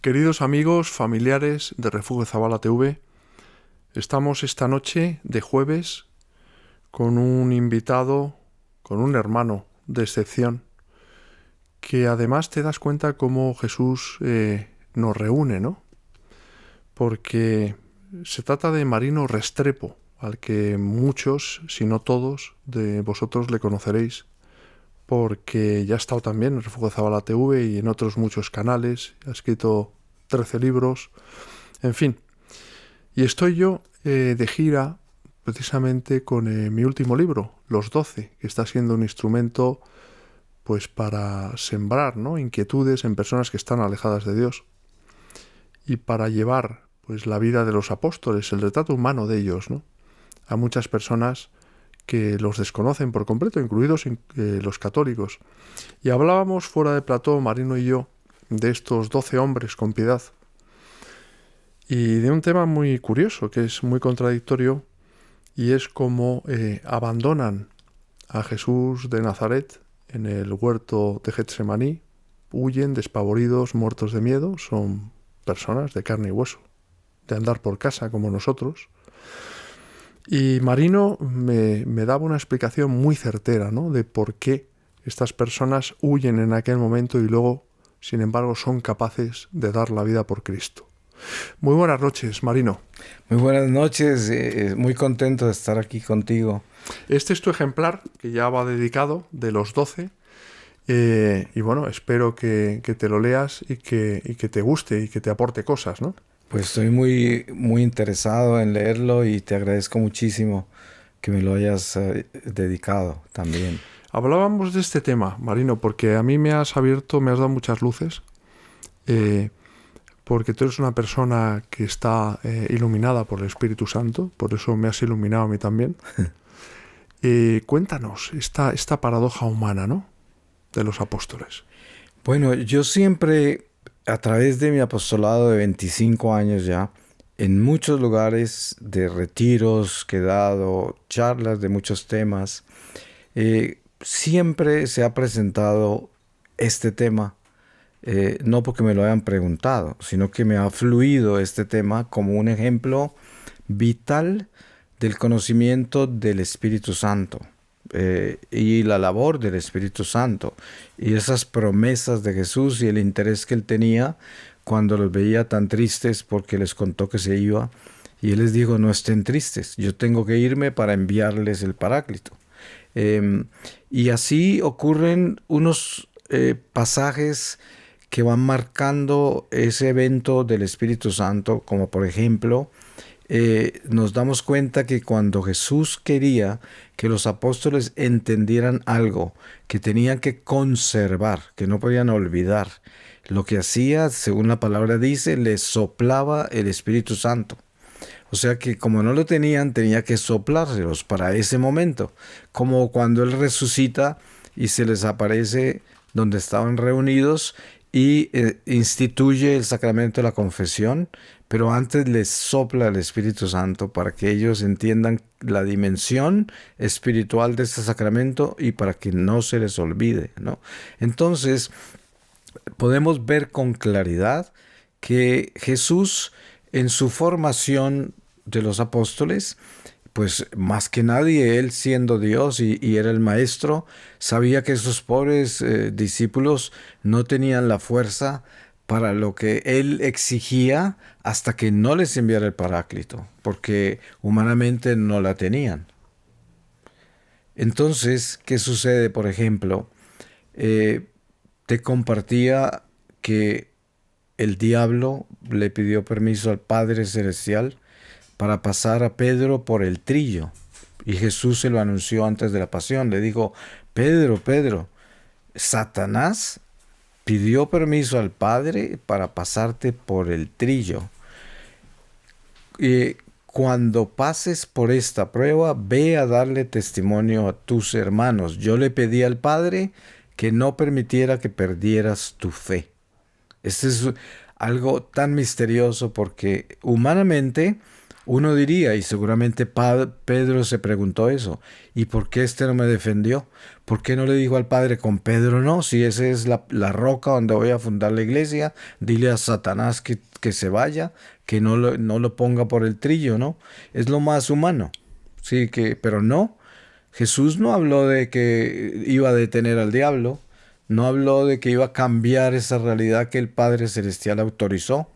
Queridos amigos, familiares de Refugio Zabala TV, estamos esta noche de jueves con un invitado, con un hermano de excepción, que además te das cuenta cómo Jesús nos reúne, ¿no? Porque se trata de Marino Restrepo, al que muchos, si no todos, de vosotros le conoceréis, porque ya ha estado también en Refugio Zabala TV y en otros muchos canales, ha escrito 13 libros, en fin. Y estoy yo de gira precisamente con mi último libro, Los 12, que está siendo un instrumento pues para sembrar, ¿no?, inquietudes en personas que están alejadas de Dios y para llevar pues la vida de los apóstoles, el retrato humano de ellos, ¿no?, a muchas personas que los desconocen por completo, incluidos los católicos. Y hablábamos fuera de plató, Marino y yo, de estos 12 hombres con piedad y de un tema muy curioso, que es muy contradictorio, y es cómo abandonan a Jesús de Nazaret en el huerto de Getsemaní, huyen despavoridos, muertos de miedo, son personas de carne y hueso, de andar por casa como nosotros. Y Marino me daba una explicación muy certera, ¿no?, de por qué estas personas huyen en aquel momento y luego, sin embargo, son capaces de dar la vida por Cristo. Muy buenas noches, Marino. Muy buenas noches, muy contento de estar aquí contigo. Este es tu ejemplar, que ya va dedicado, de los 12, y bueno, espero que te lo leas y que te guste y que te aporte cosas, ¿no? Pues estoy muy interesado en leerlo y te agradezco muchísimo que me lo hayas dedicado también. Hablábamos de este tema, Marino, porque a mí me has dado muchas luces, porque tú eres una persona que está iluminada por el Espíritu Santo, por eso me has iluminado a mí también. Cuéntanos esta paradoja humana, ¿no?, de los apóstoles. Bueno, yo siempre, a través de mi apostolado de 25 años ya, en muchos lugares de retiros que he dado, charlas de muchos temas, siempre se ha presentado este tema. No porque me lo hayan preguntado, sino que me ha fluido este tema como un ejemplo vital del conocimiento del Espíritu Santo y la labor del Espíritu Santo y esas promesas de Jesús y el interés que él tenía cuando los veía tan tristes porque les contó que se iba y él les dijo: no estén tristes, yo tengo que irme para enviarles el Paráclito. Y así ocurren unos pasajes que van marcando ese evento del Espíritu Santo, como por ejemplo, nos damos cuenta que cuando Jesús quería que los apóstoles entendieran algo que tenían que conservar, que no podían olvidar, lo que hacía, según la palabra dice, les soplaba el Espíritu Santo. O sea que como no lo tenían, tenía que soplárselos para ese momento, como cuando Él resucita y se les aparece donde estaban reunidos y instituye el sacramento de la confesión, pero antes les sopla el Espíritu Santo para que ellos entiendan la dimensión espiritual de este sacramento y para que no se les olvide, ¿no? Entonces, podemos ver con claridad que Jesús, en su formación de los apóstoles, pues más que nadie, él siendo Dios y era el maestro, sabía que esos pobres discípulos no tenían la fuerza para lo que él exigía hasta que no les enviara el Paráclito, porque humanamente no la tenían. Entonces, ¿qué sucede? Por ejemplo, te compartía que el diablo le pidió permiso al Padre Celestial para pasar a Pedro por el trillo. Y Jesús se lo anunció antes de la pasión. Le dijo: Pedro, Pedro, Satanás pidió permiso al Padre para pasarte por el trillo. Cuando pases por esta prueba, ve a darle testimonio a tus hermanos. Yo le pedí al Padre que no permitiera que perdieras tu fe. Este es algo tan misterioso porque humanamente Uno diría, y seguramente Pedro se preguntó eso, ¿y por qué este no me defendió? ¿Por qué no le dijo al Padre, con Pedro no? Si esa es la roca donde voy a fundar la iglesia, dile a Satanás que se vaya, que no lo ponga por el trillo, ¿no? Es lo más humano, sí, pero no. Jesús no habló de que iba a detener al diablo, no habló de que iba a cambiar esa realidad que el Padre Celestial autorizó,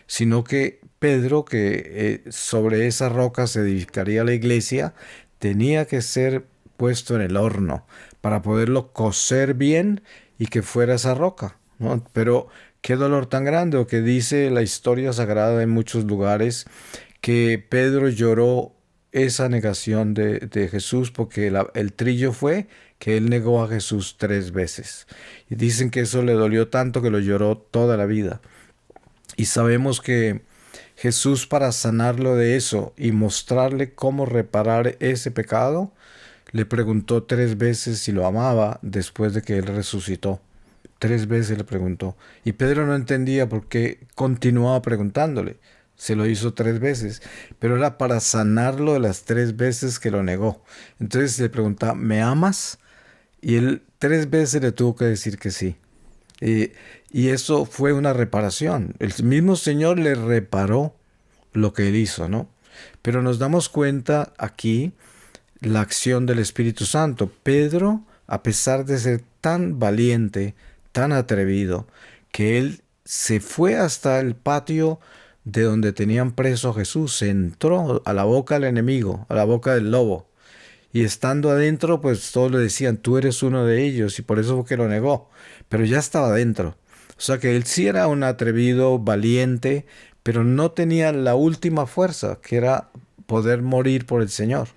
sino que Pedro, que sobre esa roca se edificaría la iglesia, tenía que ser puesto en el horno para poderlo cocer bien y que fuera esa roca, ¿no? Pero qué dolor tan grande, o que dice la historia sagrada en muchos lugares, que Pedro lloró esa negación de Jesús, porque el trillo fue que él negó a Jesús 3 veces. Y dicen que eso le dolió tanto que lo lloró toda la vida. Y sabemos que Jesús, para sanarlo de eso y mostrarle cómo reparar ese pecado, le preguntó 3 veces si lo amaba después de que él resucitó. 3 veces le preguntó. Y Pedro no entendía por qué continuaba preguntándole. Se lo hizo 3 veces, pero era para sanarlo de las 3 veces que lo negó. Entonces le preguntaba, ¿me amas? Y él 3 veces le tuvo que decir que sí. Y eso fue una reparación. El mismo Señor le reparó lo que él hizo, ¿no? Pero nos damos cuenta aquí la acción del Espíritu Santo. Pedro, a pesar de ser tan valiente, tan atrevido, que él se fue hasta el patio de donde tenían preso a Jesús, se entró a la boca del enemigo, a la boca del lobo. Y estando adentro, pues todos le decían, tú eres uno de ellos, y por eso fue que lo negó. Pero ya estaba adentro. O sea que él sí era un atrevido, valiente, pero no tenía la última fuerza, que era poder morir por el Señor,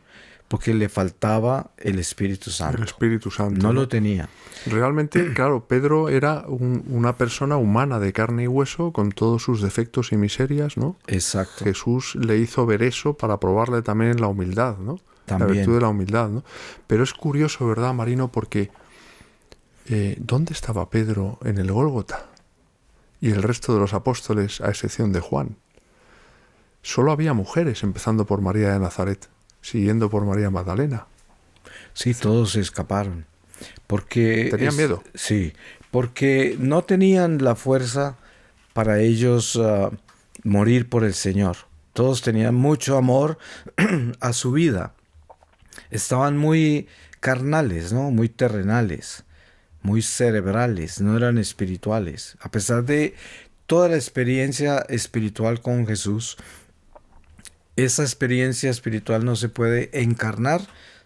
porque le faltaba el Espíritu Santo. El Espíritu Santo. No lo tenía. Realmente, claro, Pedro era una persona humana de carne y hueso, con todos sus defectos y miserias, ¿no? Exacto. Jesús le hizo ver eso para probarle también la humildad, ¿no? También. La virtud de la humildad, ¿no? Pero es curioso, ¿verdad, Marino? Porque ¿dónde estaba Pedro en el Gólgota? Y el resto de los apóstoles, a excepción de Juan. Solo había mujeres, empezando por María de Nazaret, siguiendo por María Magdalena. Sí, todos se escaparon. Porque ¿Tenían miedo? Sí, porque no tenían la fuerza para ellos morir por el Señor. Todos tenían mucho amor a su vida. Estaban muy carnales, ¿no? Muy terrenales, muy cerebrales, no eran espirituales. A pesar de toda la experiencia espiritual con Jesús, esa experiencia espiritual no se puede encarnar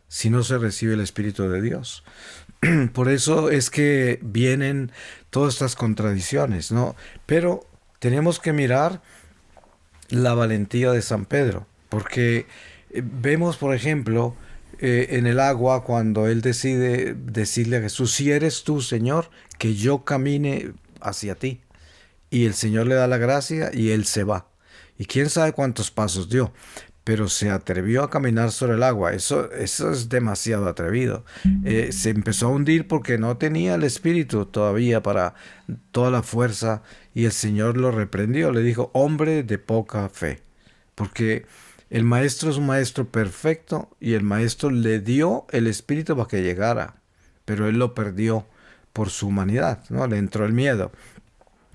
si no se recibe el Espíritu de Dios. Por eso es que vienen todas estas contradicciones, ¿no? Pero tenemos que mirar la valentía de San Pedro, porque vemos, por ejemplo, en el agua, cuando él decide decirle a Jesús, si eres tú, Señor, que yo camine hacia ti. Y el Señor le da la gracia y él se va. Y quién sabe cuántos pasos dio, pero se atrevió a caminar sobre el agua. Eso es demasiado atrevido. Se empezó a hundir porque no tenía el espíritu todavía para toda la fuerza, y el Señor lo reprendió. Le dijo, hombre de poca fe. Porque el maestro es un maestro perfecto, y el maestro le dio el espíritu para que llegara, pero él lo perdió por su humanidad, ¿no? Le entró el miedo.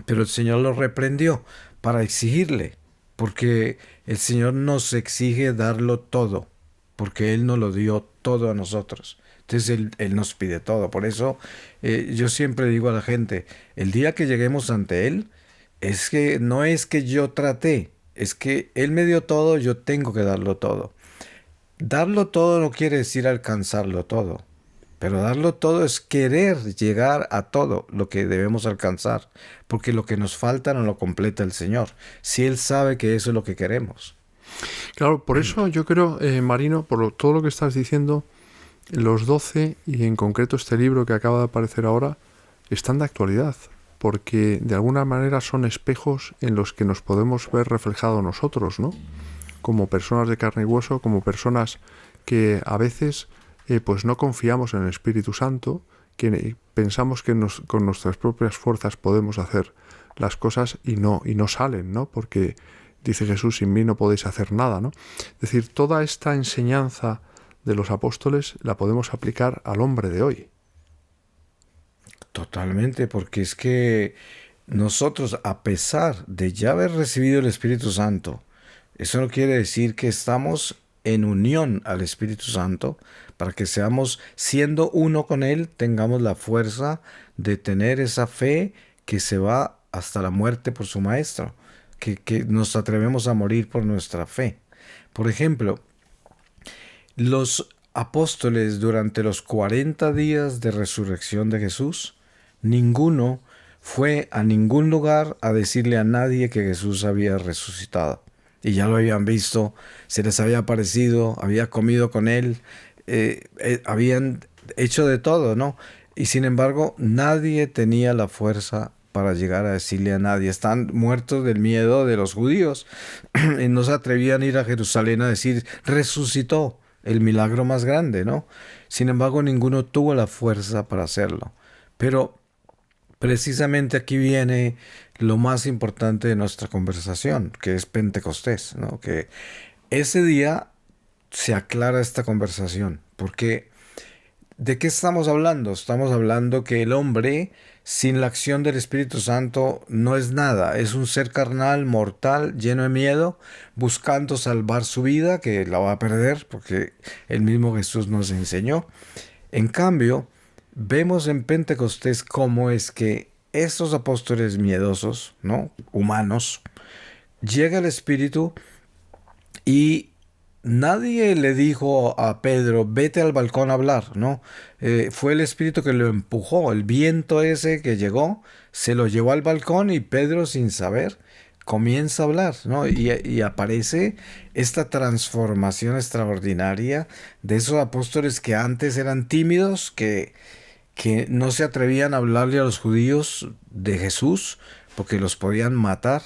Pero el Señor lo reprendió para exigirle, porque el Señor nos exige darlo todo, porque Él nos lo dio todo a nosotros. Entonces Él nos pide todo. Por eso yo siempre digo a la gente, el día que lleguemos ante Él, es que no es que yo traté, es que Él me dio todo, yo tengo que darlo todo. Darlo todo no quiere decir alcanzarlo todo, pero darlo todo es querer llegar a todo lo que debemos alcanzar, porque lo que nos falta no lo completa el Señor, si Él sabe que eso es lo que queremos. Claro, por eso yo creo, Marino, todo lo que estás diciendo, los 12, y en concreto este libro que acaba de aparecer ahora, están de actualidad, porque de alguna manera son espejos en los que nos podemos ver reflejados nosotros, ¿no? Como personas de carne y hueso, como personas que a veces pues no confiamos en el Espíritu Santo, que pensamos que con nuestras propias fuerzas podemos hacer las cosas y no salen, ¿no? Porque Dice Jesús, sin mí no podéis hacer nada, ¿no? Es decir, toda esta enseñanza de los apóstoles la podemos aplicar al hombre de hoy. Totalmente, porque es que nosotros, a pesar de ya haber recibido el Espíritu Santo, eso no quiere decir que estamos en unión al Espíritu Santo, para que seamos, siendo uno con Él, tengamos la fuerza de tener esa fe que se va hasta la muerte por su Maestro, que nos atrevemos a morir por nuestra fe. Por ejemplo, los apóstoles durante los 40 días de resurrección de Jesús, ninguno fue a ningún lugar a decirle a nadie que Jesús había resucitado. Y ya lo habían visto, se les había aparecido, había comido con él, habían hecho de todo, ¿no? Y sin embargo, nadie tenía la fuerza para llegar a decirle a nadie. Están muertos del miedo de los judíos y no se atrevían a ir a Jerusalén a decir, resucitó, el milagro más grande, ¿no? Sin embargo, ninguno tuvo la fuerza para hacerlo. Pero precisamente aquí viene lo más importante de nuestra conversación, que es Pentecostés, ¿no? Que ese día se aclara esta conversación, porque ¿de qué estamos hablando? Estamos hablando que el hombre sin la acción del Espíritu Santo no es nada, es un ser carnal, mortal, lleno de miedo, buscando salvar su vida, que la va a perder, porque el mismo Jesús nos enseñó. En cambio, vemos en Pentecostés cómo es que estos apóstoles miedosos, ¿no? Humanos, llega el Espíritu y nadie le dijo a Pedro, vete al balcón a hablar, ¿no? Fue el Espíritu que lo empujó, el viento ese que llegó, se lo llevó al balcón y Pedro, sin saber, comienza a hablar, ¿no? Y aparece esta transformación extraordinaria de esos apóstoles que antes eran tímidos, que no se atrevían a hablarle a los judíos de Jesús porque los podían matar.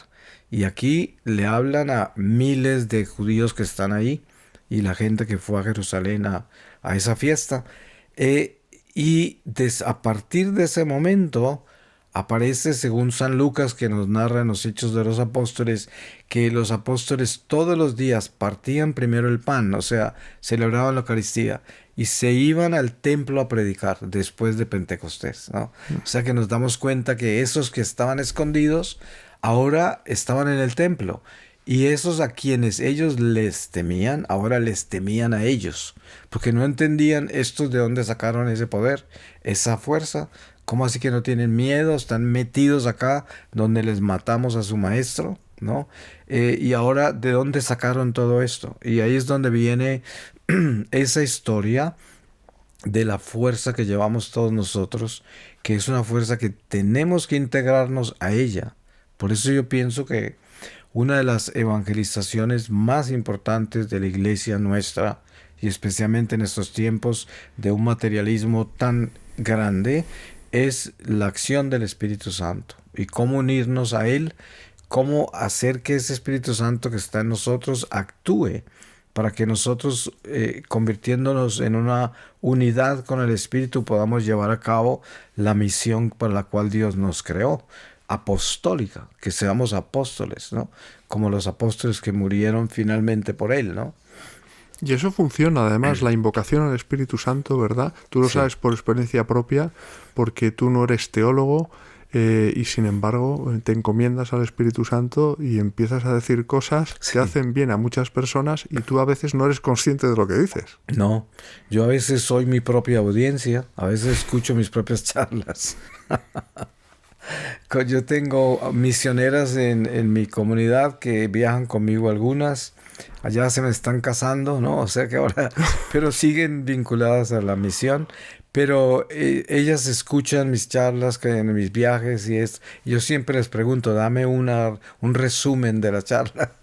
Y aquí le hablan a miles de judíos que están ahí y la gente que fue a Jerusalén a esa fiesta. A partir de ese momento aparece, según San Lucas, que nos narra en los Hechos de los Apóstoles, que los apóstoles todos los días partían primero el pan, o sea, celebraban la Eucaristía, y se iban al templo a predicar después de Pentecostés, ¿no? O sea que nos damos cuenta que esos que estaban escondidos ahora estaban en el templo, y esos a quienes ellos les temían, ahora les temían a ellos, porque no entendían estos de dónde sacaron ese poder, esa fuerza. ¿Cómo así que no tienen miedo? Están metidos acá donde les matamos a su maestro, ¿no? Y ahora, ¿de dónde sacaron todo esto? Y ahí es donde viene esa historia de la fuerza que llevamos todos nosotros, que es una fuerza que tenemos que integrarnos a ella. Por eso yo pienso que una de las evangelizaciones más importantes de la iglesia nuestra, y especialmente en estos tiempos de un materialismo tan grande, es la acción del Espíritu Santo y cómo unirnos a Él, cómo hacer que ese Espíritu Santo que está en nosotros actúe para que nosotros, convirtiéndonos en una unidad con el Espíritu, podamos llevar a cabo la misión para la cual Dios nos creó, apostólica, que seamos apóstoles, ¿no? Como los apóstoles que murieron finalmente por Él, ¿no? Y eso funciona, además, la invocación al Espíritu Santo, ¿verdad? Tú lo sabes por experiencia propia, porque tú no eres teólogo y sin embargo te encomiendas al Espíritu Santo y empiezas a decir cosas que hacen bien a muchas personas y tú a veces no eres consciente de lo que dices. No, yo a veces soy mi propia audiencia, a veces escucho mis propias charlas. Yo tengo misioneras en mi comunidad que viajan conmigo algunas. Allá se me están casando, ¿no? O sea que ahora, pero siguen vinculadas a la misión. Pero ellas escuchan mis charlas en mis viajes y yo siempre les pregunto, dame un resumen de la charla.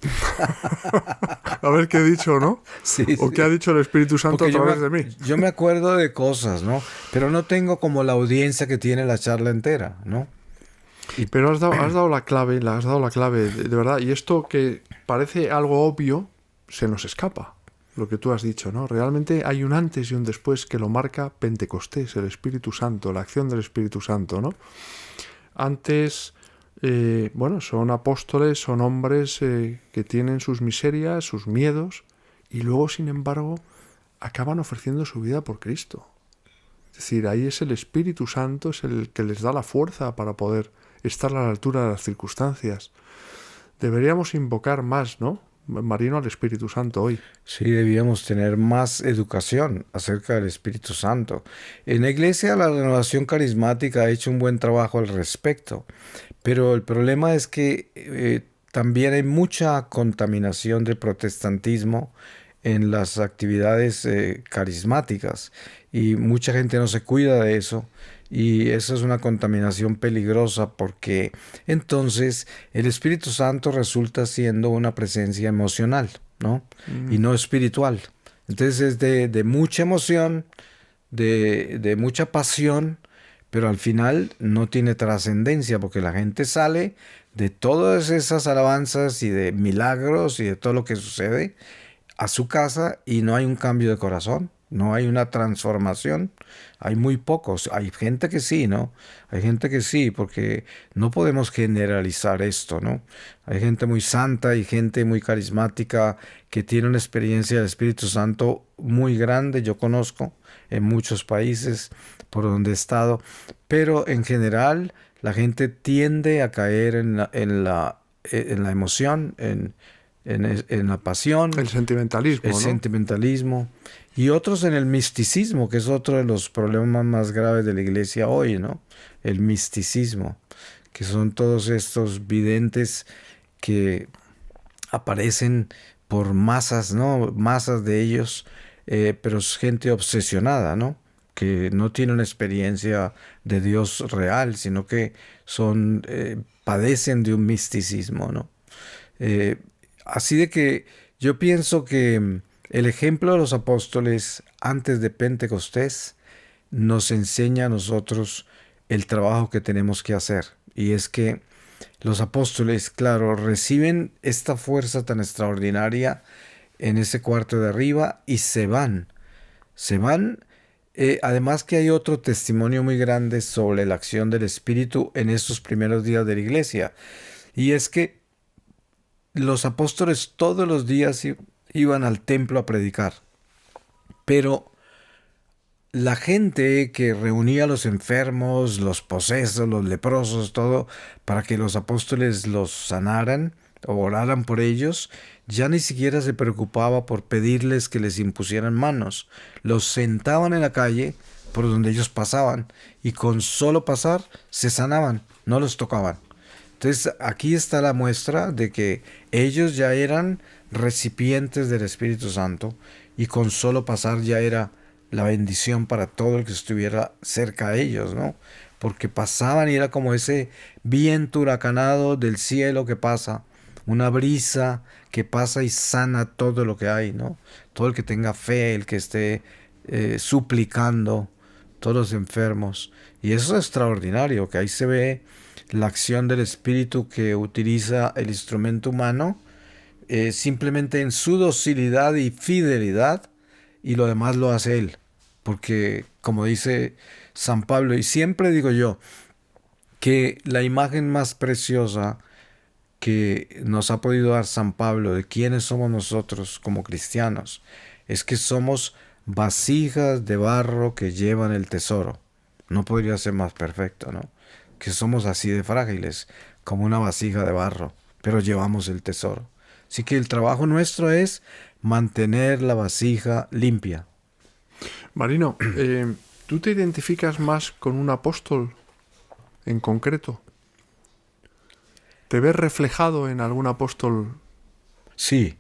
A ver qué he dicho, ¿no? Sí, o qué ha dicho el Espíritu Santo porque a través de mí. Yo me acuerdo de cosas, ¿no? Pero no tengo como la audiencia que tiene la charla entera, ¿no? Pero has dado la clave, de verdad. Y esto que parece algo obvio, se nos escapa. Lo que tú has dicho, ¿no? Realmente hay un antes y un después que lo marca Pentecostés, el Espíritu Santo, la acción del Espíritu Santo, ¿no? Antes bueno, son apóstoles, son hombres que tienen sus miserias, sus miedos, y luego, sin embargo, acaban ofreciendo su vida por Cristo. Es decir, ahí es el Espíritu Santo, es el que les da la fuerza para poder estar a la altura de las circunstancias. Deberíamos invocar más, ¿no, Marino, al Espíritu Santo hoy? Sí, debíamos tener más educación acerca del Espíritu Santo. En la iglesia, la renovación carismática ha hecho un buen trabajo al respecto, pero el problema es que también hay mucha contaminación de protestantismo en las actividades carismáticas y mucha gente no se cuida de eso. Y eso es una contaminación peligrosa porque entonces el Espíritu Santo resulta siendo una presencia emocional, ¿no? Y no espiritual. Entonces es de mucha emoción, de mucha pasión, pero al final no tiene trascendencia porque la gente sale de todas esas alabanzas y de milagros y de todo lo que sucede a su casa y no hay un cambio de corazón, no hay una transformación. Hay muy pocos, hay gente que sí, ¿no? Hay gente que sí, porque no podemos generalizar esto, ¿no? Hay gente muy santa y gente muy carismática que tiene una experiencia del Espíritu Santo muy grande, yo conozco en muchos países por donde he estado, pero en general la gente tiende a caer en la emoción, en la El pasión, el sentimentalismo, ¿no? sentimentalismo, y otros en el misticismo, que es otro de los problemas más graves de la iglesia hoy, ¿no? El misticismo, que son todos estos videntes que aparecen por masas, ¿no? Masas de ellos, pero es gente obsesionada, ¿no? Que no tiene una experiencia de Dios real, sino que padecen de un misticismo, ¿no? Eh, Así de que yo pienso que el ejemplo de los apóstoles antes de Pentecostés nos enseña a nosotros el trabajo que tenemos que hacer. Y es que los apóstoles, claro, reciben esta fuerza tan extraordinaria en ese cuarto de arriba y se van. Se van. Además que hay otro testimonio muy grande sobre la acción del Espíritu en estos primeros días de la iglesia. Y es que los apóstoles todos los días iban al templo a predicar, pero la gente que reunía a los enfermos, los posesos, los leprosos, todo, para que los apóstoles los sanaran o oraran por ellos, ya ni siquiera se preocupaba por pedirles que les impusieran manos. Los sentaban en la calle por donde ellos pasaban y con solo pasar se sanaban, no los tocaban. Entonces aquí está la muestra de que ellos ya eran recipientes del Espíritu Santo y con solo pasar ya era la bendición para todo el que estuviera cerca de ellos, ¿no? Porque pasaban y era como ese viento huracanado del cielo que pasa, una brisa que pasa y sana todo lo que hay, ¿no? Todo el que tenga fe, el que esté suplicando, todos los enfermos. Y eso es extraordinario, que ahí se ve la acción del Espíritu que utiliza el instrumento humano simplemente en su docilidad y fidelidad y lo demás lo hace Él. Porque como dice San Pablo, y siempre digo yo, que la imagen más preciosa que nos ha podido dar San Pablo de quiénes somos nosotros como cristianos es que somos vasijas de barro que llevan el tesoro. No podría ser más perfecto, ¿no? Que somos así de frágiles, como una vasija de barro, pero llevamos el tesoro. Así que el trabajo nuestro es mantener la vasija limpia. Marino, ¿tú te identificas más con un apóstol en concreto? ¿Te ves reflejado en algún apóstol? Sí,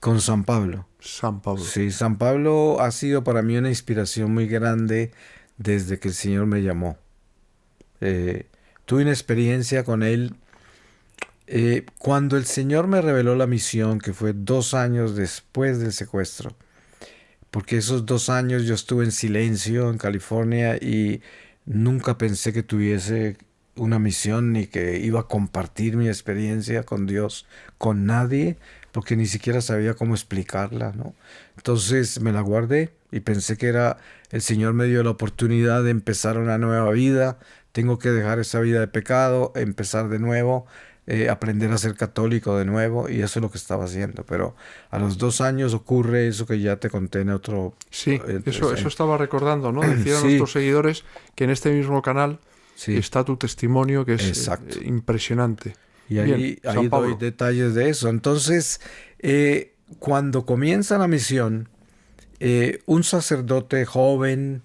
con San Pablo. San Pablo. Sí, San Pablo ha sido para mí una inspiración muy grande desde que el Señor me llamó. Tuve una experiencia con él cuando el Señor me reveló la misión, que fue 2 años después del secuestro. Porque esos 2 años yo estuve en silencio en California y nunca pensé que tuviese una misión ni que iba a compartir mi experiencia con Dios con nadie, porque ni siquiera sabía cómo explicarla, ¿no? Entonces me la guardé y pensé que era el Señor me dio la oportunidad de empezar una nueva vida, tengo que dejar esa vida de pecado, empezar de nuevo, aprender a ser católico de nuevo, y eso es lo que estaba haciendo. Pero a los 2 años ocurre eso que ya te conté en otro... Sí, eso estaba recordando, ¿no? Decían Sí, nuestros seguidores que en este mismo canal sí, está tu testimonio, que es exacto. impresionante. Y Bien, ahí San doy Pablo. detalles de eso. Entonces, cuando comienza la misión, un sacerdote joven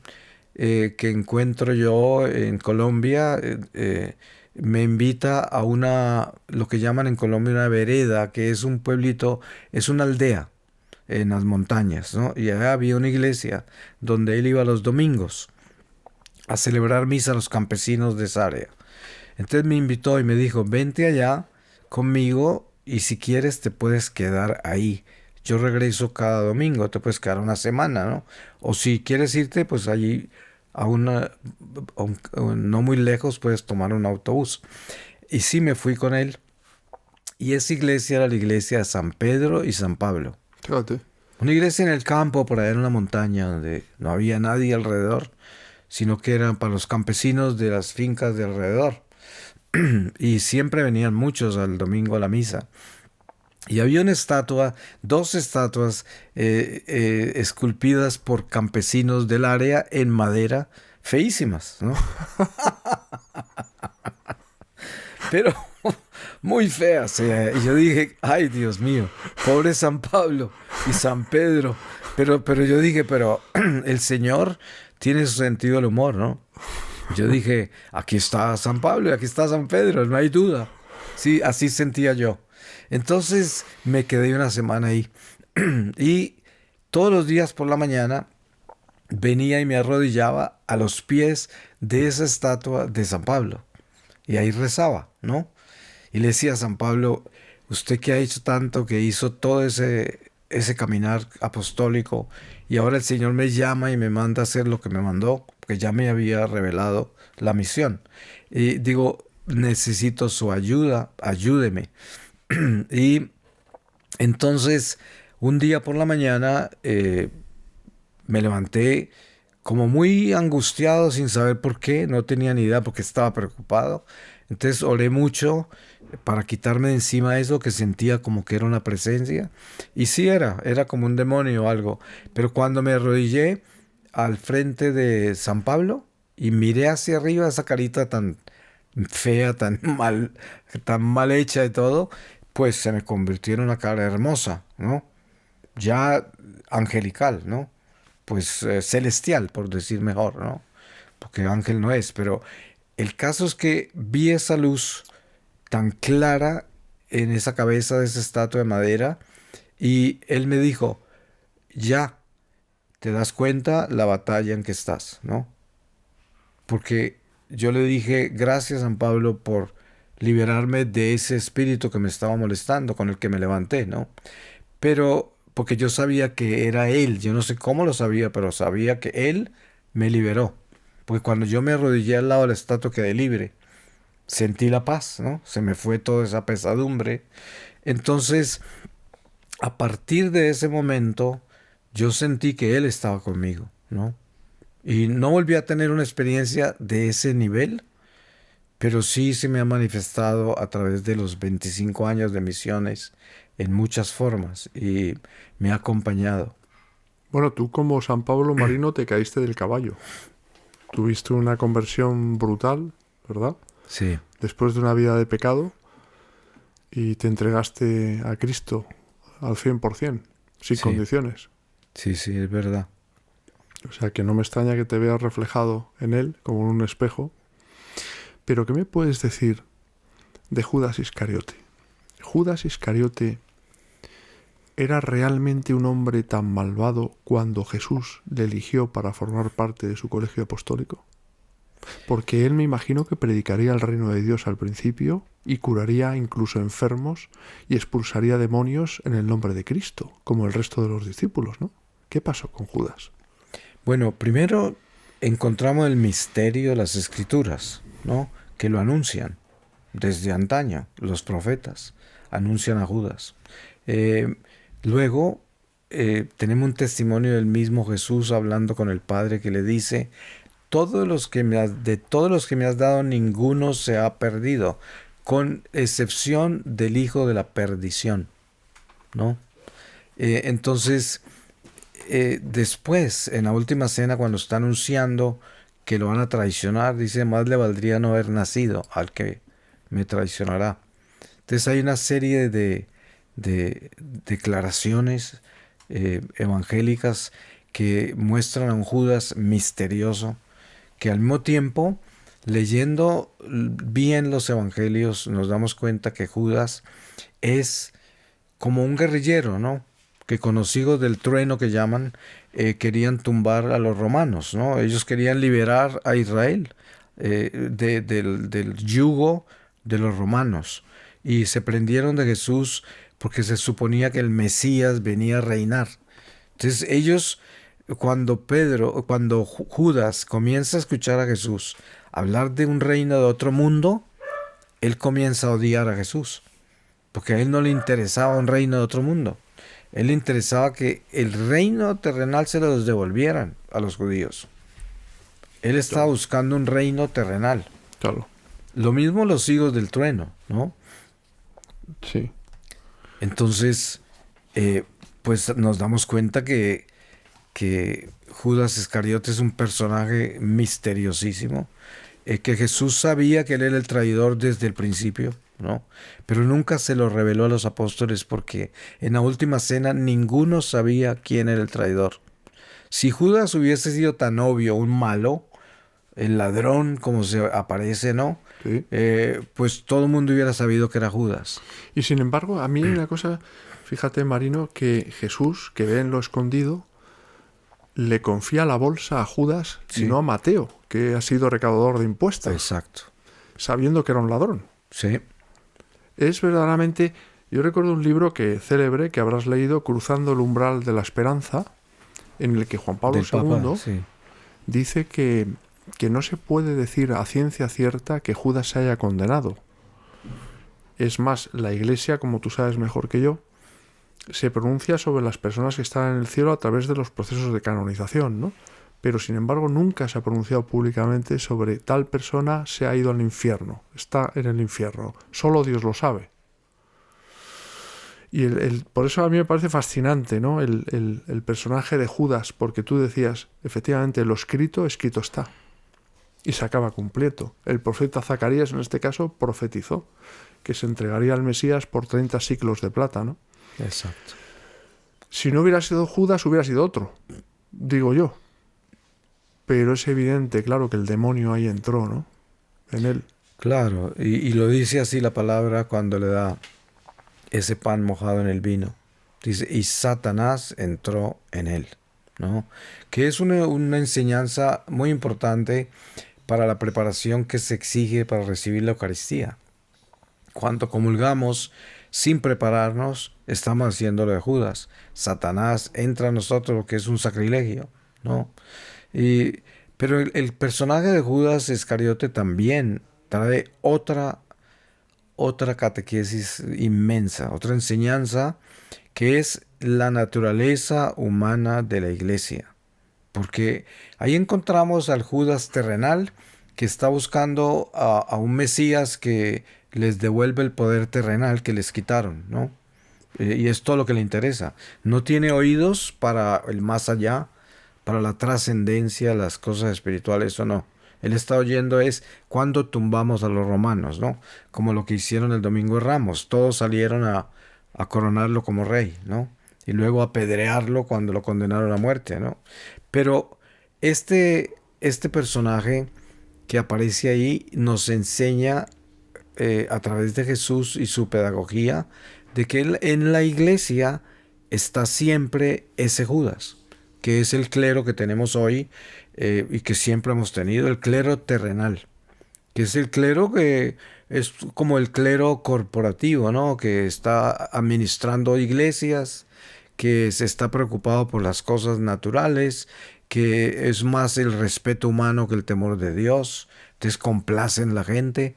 que encuentro yo en Colombia me invita a lo que llaman en Colombia una vereda, que es un pueblito, es una aldea en las montañas, ¿no? Y allá había una iglesia donde él iba los domingos a celebrar misa a los campesinos de esa área. Entonces me invitó y me dijo, vente allá conmigo y si quieres te puedes quedar ahí. Yo regreso cada domingo, te puedes quedar una semana, ¿no? O si quieres irte, pues allí no muy lejos puedes tomar un autobús. Y sí me fui con él. Y esa iglesia era la iglesia de San Pedro y San Pablo. Fíjate. Una iglesia en el campo, por allá en una montaña, donde no había nadie alrededor, sino que eran para los campesinos de las fincas de alrededor. Y siempre venían muchos al domingo a la misa. Y había una estatua, dos estatuas esculpidas por campesinos del área en madera, feísimas, ¿no? Pero muy feas. Y yo dije, ay Dios mío, pobre San Pablo y San Pedro. Pero yo dije, pero el Señor tiene su sentido del humor, ¿no? Yo dije, aquí está San Pablo y aquí está San Pedro, no hay duda. Sí, así sentía yo. Entonces me quedé una semana ahí. Y todos los días por la mañana venía y me arrodillaba a los pies de esa estatua de San Pablo. Y ahí rezaba, ¿no? Y le decía a San Pablo, usted que ha hecho tanto, que hizo todo ese caminar apostólico, y ahora el Señor me llama y me manda a hacer lo que me mandó, porque ya me había revelado la misión. Y digo, necesito su ayuda, ayúdeme. Y entonces, un día por la mañana, me levanté como muy angustiado sin saber por qué, no tenía ni idea porque estaba preocupado. Entonces oré mucho para quitarme de encima eso que sentía como que era una presencia. Y sí era como un demonio o algo. Pero cuando me arrodillé al frente de San Pablo y miré hacia arriba esa carita tan fea, tan mal hecha y todo, pues se me convirtió en una cara hermosa, ¿no? Ya angelical, ¿no? Pues celestial, por decir mejor, ¿no? Porque ángel no es, pero el caso es que vi esa luz tan clara en esa cabeza de esa estatua de madera y él me dijo, ya te das cuenta la batalla en que estás, ¿no? Porque yo le dije, gracias San Pablo por liberarme de ese espíritu que me estaba molestando, con el que me levanté, ¿no? Pero porque yo sabía que era Él, yo no sé cómo lo sabía, pero sabía que Él me liberó. Porque cuando yo me arrodillé al lado de la estatua quedé libre. Sentí la paz, ¿no? Se me fue toda esa pesadumbre. Entonces, a partir de ese momento, yo sentí que Él estaba conmigo, ¿no? Y no volví a tener una experiencia de ese nivel, pero sí se me ha manifestado a través de los 25 años de misiones en muchas formas y me ha acompañado. Bueno, tú como San Pablo Marino te caíste del caballo. Tuviste una conversión brutal, ¿verdad? Sí, Después de una vida de pecado y te entregaste a Cristo al 100%, sin sí, condiciones. sí, sí, es verdad. O sea que no me extraña que te veas reflejado en él como en un espejo. Pero ¿qué me puedes decir de Judas Iscariote? Judas Iscariote era realmente un hombre tan malvado cuando Jesús le eligió para formar parte de su colegio apostólico. Porque él me imagino que predicaría el reino de Dios al principio y curaría incluso enfermos y expulsaría demonios en el nombre de Cristo, como el resto de los discípulos, ¿no? ¿Qué pasó con Judas? Bueno, primero encontramos el misterio de las escrituras, ¿no? Que lo anuncian desde antaño. Los profetas anuncian a Judas. Luego tenemos un testimonio del mismo Jesús hablando con el Padre que le dice, de todos los que me has dado, ninguno se ha perdido, con excepción del hijo de la perdición, ¿no? Entonces, después, en la última cena, cuando está anunciando que lo van a traicionar, dice, más le valdría no haber nacido al que me traicionará. Entonces hay una serie de declaraciones evangélicas que muestran a un Judas misterioso, que al mismo tiempo, leyendo bien los evangelios, nos damos cuenta que Judas es como un guerrillero, ¿no? Que con los hijos del trueno que llaman, querían tumbar a los romanos, ¿no? Ellos querían liberar a Israel del yugo de los romanos, y se prendieron de Jesús porque se suponía que el Mesías venía a reinar. Entonces ellos, cuando Judas comienza a escuchar a Jesús hablar de un reino de otro mundo, él comienza a odiar a Jesús, porque a él no le interesaba un reino de otro mundo. Él le interesaba que el reino terrenal se los devolvieran a los judíos. Él estaba buscando un reino terrenal. Claro. Lo mismo los hijos del trueno, ¿no? Sí. Entonces, pues nos damos cuenta que Judas Iscariote es un personaje misteriosísimo, que Jesús sabía que él era el traidor desde el principio, ¿no? Pero nunca se lo reveló a los apóstoles, porque en la última cena ninguno sabía quién era el traidor. Si Judas hubiese sido tan obvio, un malo, el ladrón, como se aparece, ¿no? Sí. Pues todo el mundo hubiera sabido que era Judas. Y sin embargo, a mí hay una cosa, fíjate, Marino, que Jesús, que ve en lo escondido, le confía la bolsa a Judas, Sí. y no a Mateo, que ha sido recaudador de impuestos, Exacto. sabiendo que era un ladrón. Sí. Es verdaderamente... Yo recuerdo un libro célebre que habrás leído, Cruzando el umbral de la esperanza, en el que Juan Pablo Del Papa, II sí. dice que no se puede decir a ciencia cierta que Judas se haya condenado. Es más, la Iglesia, como tú sabes mejor que yo, se pronuncia sobre las personas que están en el cielo a través de los procesos de canonización, ¿no? Pero sin embargo nunca se ha pronunciado públicamente sobre tal persona se ha ido al infierno, está en el infierno. Solo Dios lo sabe. Y por eso a mí me parece fascinante, ¿no? El personaje de Judas, porque tú decías, efectivamente, lo escrito está. Y se acaba cumpliendo. El profeta Zacarías, en este caso, profetizó que se entregaría al Mesías por 30 siclos de plata, ¿no? Exacto. Si no hubiera sido Judas, hubiera sido otro, digo yo. Pero es evidente, claro, que el demonio ahí entró, ¿no? En él. Claro, y lo dice así la palabra cuando le da ese pan mojado en el vino. Dice, y Satanás entró en él, ¿no? Que es una enseñanza muy importante para la preparación que se exige para recibir la Eucaristía. Cuando comulgamos sin prepararnos, estamos haciendo lo de Judas. Satanás entra a nosotros, lo que es un sacrilegio, ¿no? Pero el personaje de Judas Iscariote también trae otra catequesis inmensa, otra enseñanza, que es la naturaleza humana de la Iglesia. Porque ahí encontramos al Judas terrenal que está buscando a un Mesías que les devuelve el poder terrenal que les quitaron, ¿no? Y es todo lo que le interesa. No tiene oídos para el más allá, para la trascendencia, las cosas espirituales, o no. Él está oyendo es cuando tumbamos a los romanos, ¿no? Como lo que hicieron el Domingo de Ramos. Todos salieron a coronarlo como rey, ¿no? Y luego a apedrearlo cuando lo condenaron a muerte, ¿no? Pero este personaje que aparece ahí nos enseña a través de Jesús y su pedagogía de que en la Iglesia está siempre ese Judas, que es el clero que tenemos hoy y que siempre hemos tenido, el clero terrenal, que es el clero que es como el clero corporativo, ¿no? Que está administrando iglesias, que se está preocupado por las cosas naturales, que es más el respeto humano que el temor de Dios, entonces complacen la gente.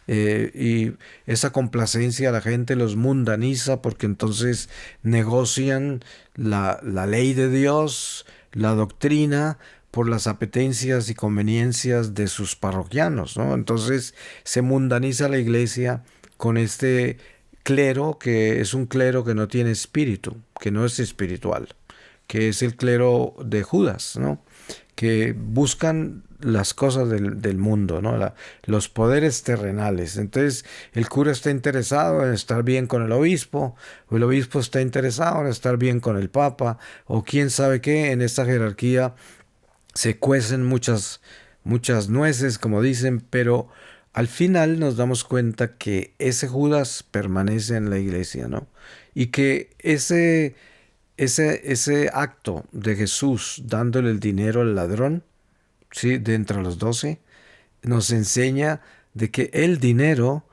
Y esa complacencia a la gente los mundaniza, porque entonces negocian la ley de Dios, la doctrina, por las apetencias y conveniencias de sus parroquianos, ¿no? Entonces se mundaniza la iglesia con este clero que es un clero que no tiene espíritu, que no es espiritual, que es el clero de Judas, ¿no? Que buscan las cosas del mundo, ¿no? Los poderes terrenales. Entonces, el cura está interesado en estar bien con el obispo, o el obispo está interesado en estar bien con el papa, o quién sabe qué. En esta jerarquía se cuecen muchas nueces, como dicen, pero al final nos damos cuenta que ese Judas permanece en la iglesia, ¿no? Y que ese acto de Jesús dándole el dinero al ladrón, ¿sí? De entre los 12, nos enseña de que el dinero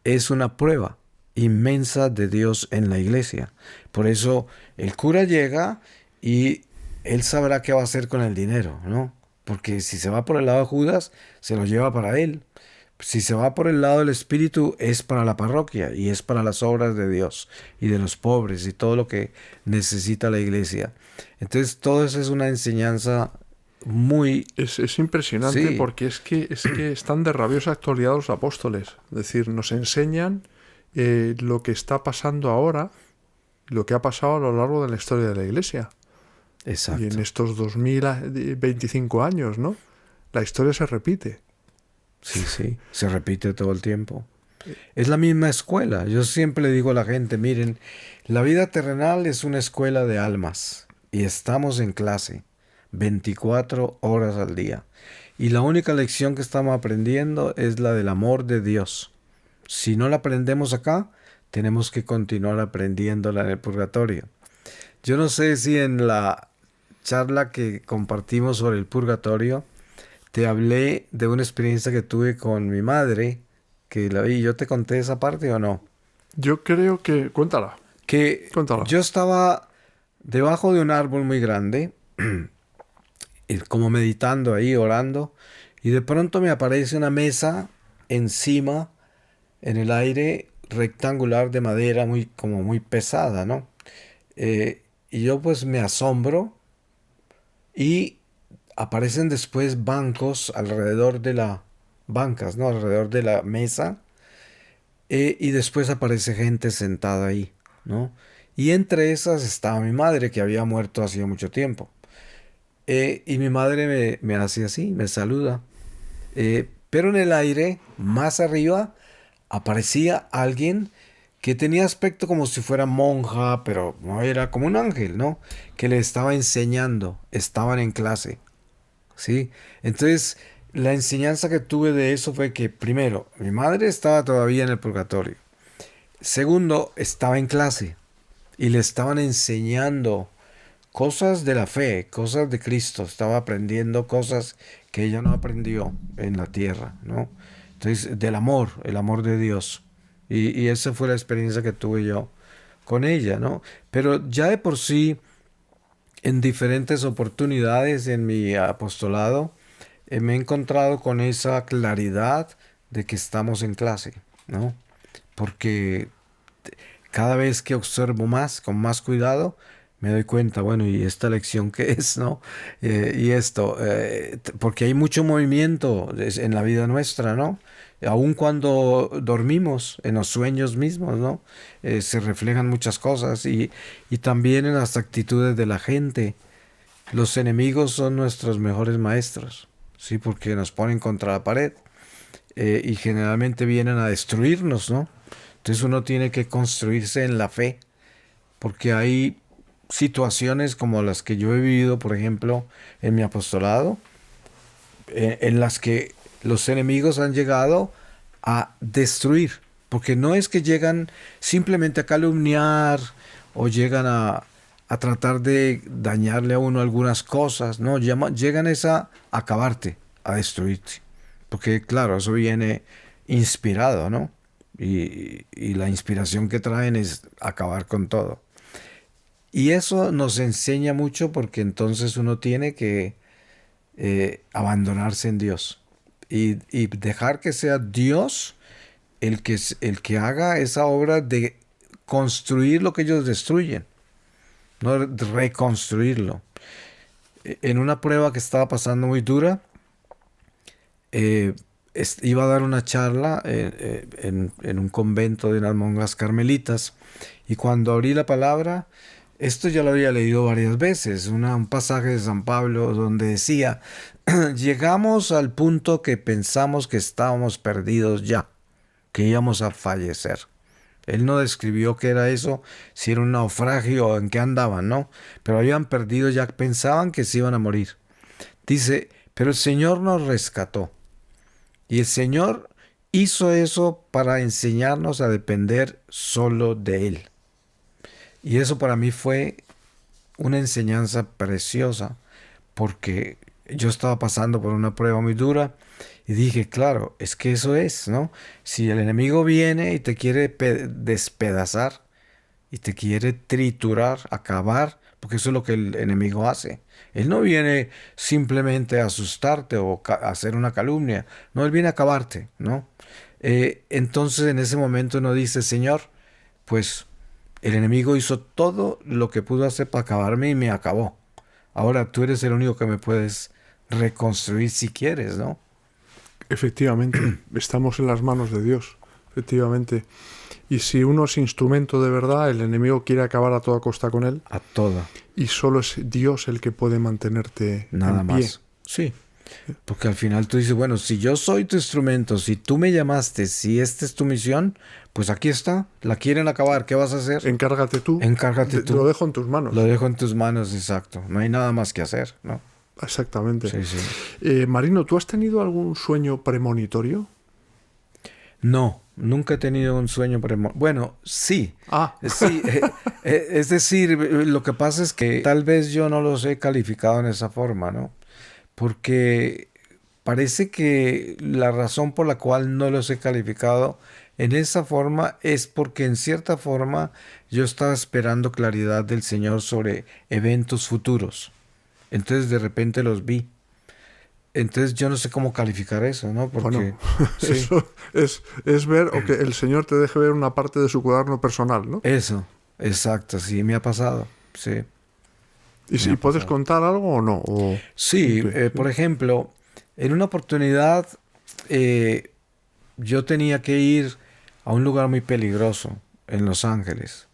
es una prueba inmensa de Dios en la iglesia. Por eso el cura llega y él sabrá qué va a hacer con el dinero, ¿no? Porque si se va por el lado de Judas, se lo lleva para él. Si se va por el lado del Espíritu, es para la parroquia y es para las obras de Dios y de los pobres y todo lo que necesita la iglesia. Entonces, todo eso es una enseñanza muy... Es impresionante Sí, porque es que están de rabiosa actualidad los apóstoles. Es decir, nos enseñan lo que está pasando ahora, lo que ha pasado a lo largo de la historia de la Iglesia. Y en exacto. estos 2025 años, ¿no? La historia se repite. Sí, sí, se repite todo el tiempo. Es la misma escuela. Yo siempre le digo a la gente, miren, la vida terrenal es una escuela de almas y estamos en clase 24 horas al día. Y la única lección que estamos aprendiendo es la del amor de Dios. Si no la aprendemos acá, tenemos que continuar aprendiéndola en el purgatorio. Yo no sé si en la charla que compartimos sobre el purgatorio, te hablé de una experiencia que tuve con mi madre, que la vi. ¿Yo te conté esa parte o no? Yo creo que... Cuéntala, Que cuéntala. yo estaba debajo de un árbol muy grande, y como meditando ahí, orando, y de pronto me aparece una mesa encima, en el aire, rectangular de madera, como muy pesada, ¿no? Y yo pues me asombro y aparecen después bancos alrededor de bancas, ¿no? Alrededor de la mesa. Y después aparece gente sentada ahí, ¿no? Y entre esas estaba mi madre, que había muerto hacía mucho tiempo. Y mi madre me hace así, me saluda. Pero en el aire, más arriba, aparecía alguien que tenía aspecto como si fuera monja, pero no era como un ángel, ¿no? Que le estaba enseñando, estaban en clase. ¿Sí? Entonces, la enseñanza que tuve de eso fue que, primero, mi madre estaba todavía en el purgatorio. Segundo, estaba en clase y le estaban enseñando cosas de la fe, cosas de Cristo. Estaba aprendiendo cosas que ella no aprendió en la tierra, ¿no? Entonces, del amor, el amor de Dios. Y esa fue la experiencia que tuve yo con ella, ¿no? Pero ya de por sí en diferentes oportunidades en mi apostolado, me he encontrado con esa claridad de que estamos en clase, ¿no? Porque cada vez que observo más, con más cuidado, me doy cuenta, bueno, ¿y esta lección qué es, no? Y esto, porque hay mucho movimiento en la vida nuestra, ¿no? Aun cuando dormimos, en los sueños mismos, ¿no? Se reflejan muchas cosas y también en las actitudes de la gente. Los enemigos son nuestros mejores maestros, ¿sí? Porque nos ponen contra la pared y generalmente vienen a destruirnos, ¿no? Entonces uno tiene que construirse en la fe, porque hay situaciones como las que yo he vivido, por ejemplo, en mi apostolado, en las que los enemigos han llegado a destruir, porque no es que llegan simplemente a calumniar o llegan a tratar de dañarle a uno algunas cosas, no, llegan es a acabarte, a destruirte, porque claro, eso viene inspirado, ¿no? Y la inspiración que traen es acabar con todo. Y eso nos enseña mucho porque entonces uno tiene que abandonarse en Dios y dejar que sea Dios el que haga esa obra de construir lo que ellos destruyen, no reconstruirlo. en una prueba que estaba pasando muy dura, iba a dar una charla en un convento de unas monjas carmelitas, y cuando abrí la palabra, esto ya lo había leído varias veces, un pasaje de San Pablo donde decía, llegamos al punto que pensamos que estábamos perdidos ya, que íbamos a fallecer. Él no describió qué era eso, si era un naufragio o en qué andaban, ¿no? Pero habían perdido, ya pensaban que se iban a morir. Dice, pero el Señor nos rescató. Y el Señor hizo eso para enseñarnos a depender solo de Él. Y eso para mí fue una enseñanza preciosa, porque yo estaba pasando por una prueba muy dura y dije, claro, es que eso es, ¿no? Si el enemigo viene y te quiere despedazar y te quiere triturar, acabar, porque eso es lo que el enemigo hace. Él no viene simplemente a asustarte o a hacer una calumnia, no, él viene a acabarte, ¿no? Entonces en ese momento uno dice, Señor, pues el enemigo hizo todo lo que pudo hacer para acabarme y me acabó. Ahora tú eres el único que me puedes reconstruir si quieres, ¿no? Efectivamente, estamos en las manos de Dios, efectivamente. Y si uno es instrumento de verdad, el enemigo quiere acabar a toda costa con él. A toda. Y solo es Dios el que puede mantenerte Nada en pie. más. Sí. Porque al final tú dices, bueno, si yo soy tu instrumento, si tú me llamaste, si esta es tu misión, pues aquí está. La quieren acabar, ¿qué vas a hacer? Encárgate tú. Encárgate tú. Lo dejo en tus manos. Lo dejo en tus manos, exacto. No hay nada más que hacer, ¿no? Exactamente. Sí, sí. Marino, ¿tú has tenido algún sueño premonitorio? No, nunca he tenido un sueño premonitorio. Bueno, sí. Sí. Es decir, lo que pasa es que tal vez yo no los he calificado en esa forma, ¿no? Porque parece que la razón por la cual no los he calificado en esa forma es porque en cierta forma yo estaba esperando claridad del Señor sobre eventos futuros. Entonces de repente los vi. Entonces yo no sé cómo calificar eso, ¿no? Porque Bueno, sí. eso es ver o que el Señor te deje ver una parte de su cuaderno personal, ¿no? Eso, exacto, sí, me ha pasado, sí. ¿Y si puedes contar algo o no? Sí, por ejemplo, en una oportunidad yo tenía que ir a un lugar muy peligroso en Los Ángeles.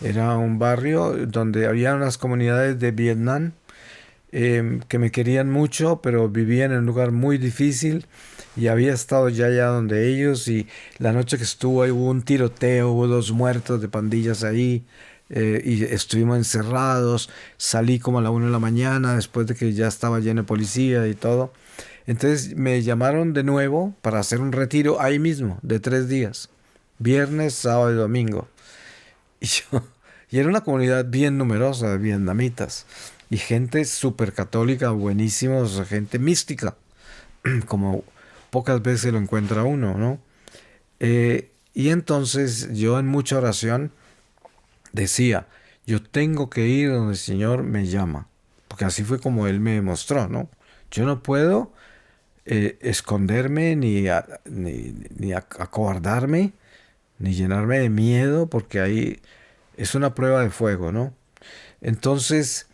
Era un barrio donde había unas comunidades de Vietnam que me querían mucho, pero vivían en un lugar muy difícil y había estado ya allá donde ellos, y la noche que estuvo ahí hubo un tiroteo, hubo 2 muertos de pandillas ahí, y estuvimos encerrados. Salí como a la 1 de la mañana después de que ya estaba lleno de policía y todo. Entonces me llamaron de nuevo para hacer un retiro ahí mismo de 3 días, viernes, sábado y domingo. Y era una comunidad bien numerosa de vietnamitas y gente súper católica, buenísimos, gente mística, como pocas veces lo encuentra uno, ¿no? Y entonces yo en mucha oración decía, yo tengo que ir donde el Señor me llama, porque así fue como Él me mostró, ¿no? Yo no puedo esconderme ni acobardarme, ni llenarme de miedo, porque ahí es una prueba de fuego, ¿no? Entonces,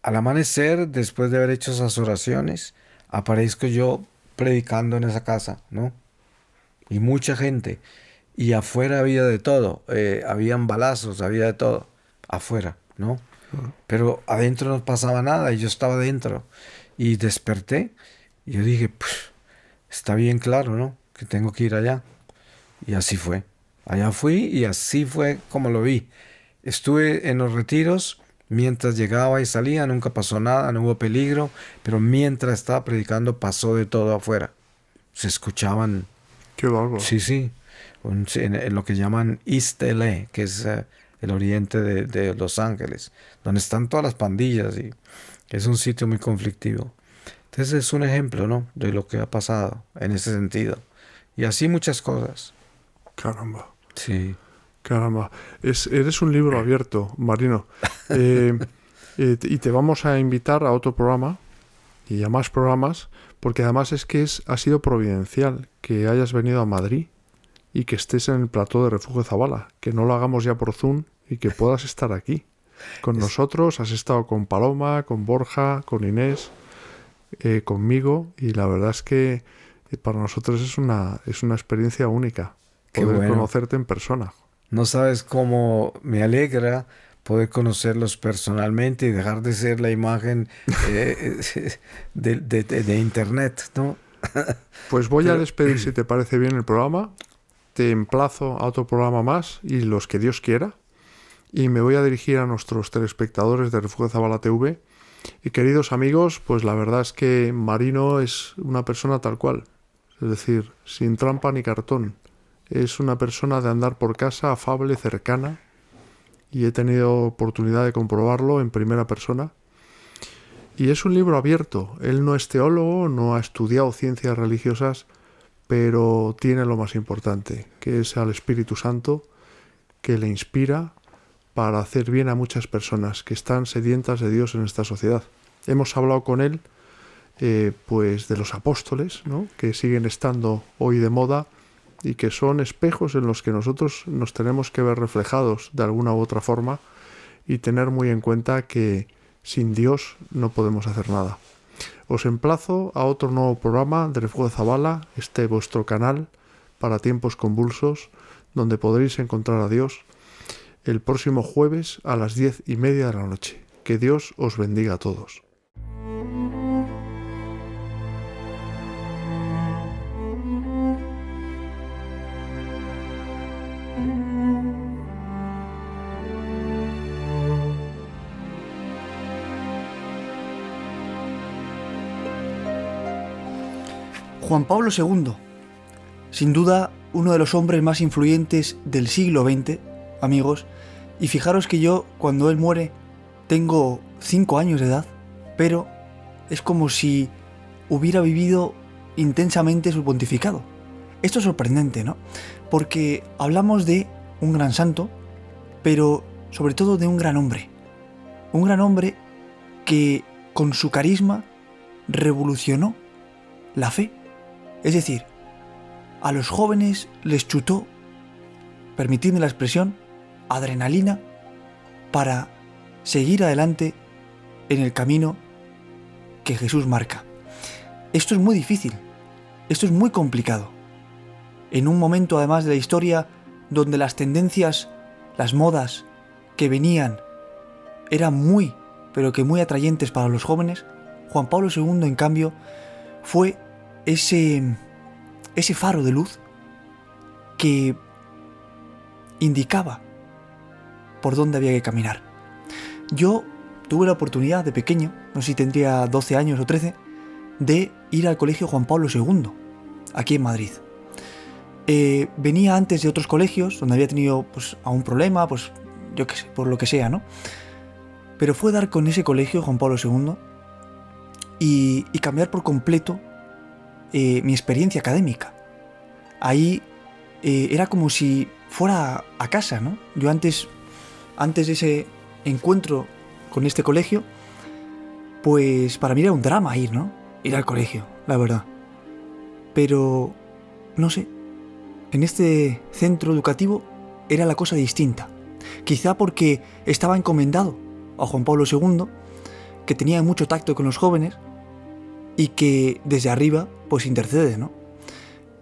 al amanecer, después de haber hecho esas oraciones, aparezco yo predicando en esa casa, ¿no? Y mucha gente. Y afuera había de todo. Habían balazos, había de todo. Afuera, ¿no? Pero adentro no pasaba nada y yo estaba dentro. Y desperté y yo dije, está bien claro, ¿no? Que tengo que ir allá. Y así fue. Allá fui y así fue como lo vi. Estuve en los retiros. Mientras llegaba y salía, nunca pasó nada, no hubo peligro, pero mientras estaba predicando pasó de todo afuera. Se escuchaban... Qué bárbaro. Sí. En lo que llaman East LA, que es el oriente de Los Ángeles, donde están todas las pandillas y es un sitio muy conflictivo. Entonces es un ejemplo, ¿no?, de lo que ha pasado en ese sentido. Y así muchas cosas. Caramba. Sí. Caramba, eres un libro abierto, Marino. Y te vamos a invitar a otro programa y a más programas, porque además es que ha sido providencial que hayas venido a Madrid y que estés en el plató de Refugio Zabala, que no lo hagamos ya por Zoom y que puedas estar aquí. con nosotros, has estado con Paloma, con Borja, con Inés, conmigo, y la verdad es que para nosotros es una experiencia única poder conocerte en persona. No sabes cómo me alegra poder conocerlos personalmente y dejar de ser la imagen de internet, ¿no? Pues voy a despedir, si te parece bien, el programa. Te emplazo a otro programa más y los que Dios quiera. Y me voy a dirigir a nuestros telespectadores de Refugio Zabala TV. Y queridos amigos, pues la verdad es que Marino es una persona tal cual. Es decir, sin trampa ni cartón. Es una persona de andar por casa, afable, cercana. Y he tenido oportunidad de comprobarlo en primera persona. Y es un libro abierto. Él no es teólogo, no ha estudiado ciencias religiosas, pero tiene lo más importante, que es al Espíritu Santo, que le inspira para hacer bien a muchas personas que están sedientas de Dios en esta sociedad. Hemos hablado con él pues de los apóstoles, ¿no?, que siguen estando hoy de moda y que son espejos en los que nosotros nos tenemos que ver reflejados de alguna u otra forma y tener muy en cuenta que sin Dios no podemos hacer nada. Os emplazo a otro nuevo programa de Refugio Zabala, vuestro canal para tiempos convulsos, donde podréis encontrar a Dios el próximo jueves a las 10:30 de la noche. Que Dios os bendiga a todos. Juan Pablo II, sin duda uno de los hombres más influyentes del siglo XX, amigos, y fijaros que yo, cuando él muere, tengo 5 años de edad, pero es como si hubiera vivido intensamente su pontificado. Esto es sorprendente, ¿no? Porque hablamos de un gran santo, pero sobre todo de un gran hombre que con su carisma revolucionó la fe. Es decir, a los jóvenes les chutó, permitidme la expresión, adrenalina para seguir adelante en el camino que Jesús marca. Esto es muy difícil, esto es muy complicado. En un momento además de la historia donde las tendencias, las modas que venían eran muy, pero que muy atrayentes para los jóvenes, Juan Pablo II, en cambio, fue ese faro de luz que indicaba por dónde había que caminar. Yo tuve la oportunidad de pequeño, no sé si tendría 12 años o 13, de ir al colegio Juan Pablo II, aquí en Madrid. Venía antes de otros colegios donde había tenido pues algún problema, pues yo qué sé, por lo que sea, ¿no? Pero fue dar con ese colegio Juan Pablo II y cambiar por completo mi experiencia académica. Ahí era como si fuera a casa, ¿no? Yo antes de ese encuentro con este colegio, pues para mí era un drama ir, ¿no? Ir al colegio, la verdad. Pero, no sé, en este centro educativo era la cosa distinta. Quizá porque estaba encomendado a Juan Pablo II, que tenía mucho tacto con los jóvenes y que desde arriba pues intercede, ¿no?